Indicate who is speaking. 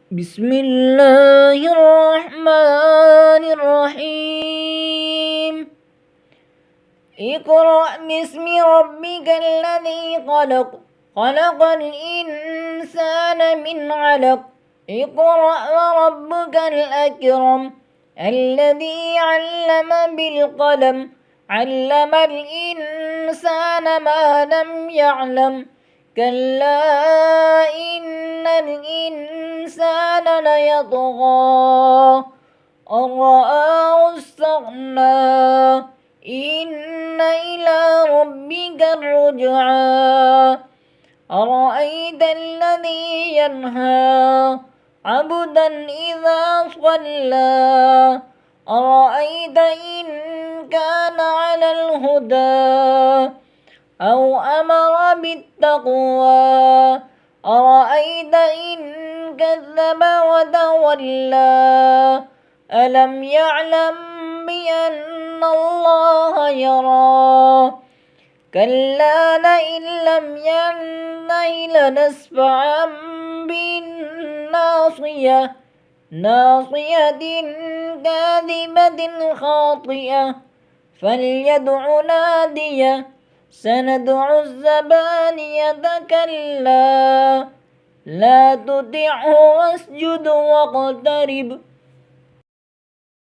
Speaker 1: بسم الله الرحمن الرحيم. اقرأ باسم ربك الذي خلق، خلق الإنسان من علق. اقرأ وربك الأكرم الذي علم بالقلم، علم الإنسان ما لم يعلم. كلا إن الإنسان ليطغى أن رآه استغنى. إن إلى ربك الرجعى. أرأيت الذي ينهى عبدا إذا صلى. أرأيت إن كان على الهدى أو أمر بالتقوى. أرأيت إن كذب وتولى. ألم يعلم بأن الله يرى. كلا لئن لم ينته لنسفعا بالناصية، ناصية كاذبة خاطئة. فليدع ناديه. سندع الزبانية. كلا لا تطعه واسجد واقترب.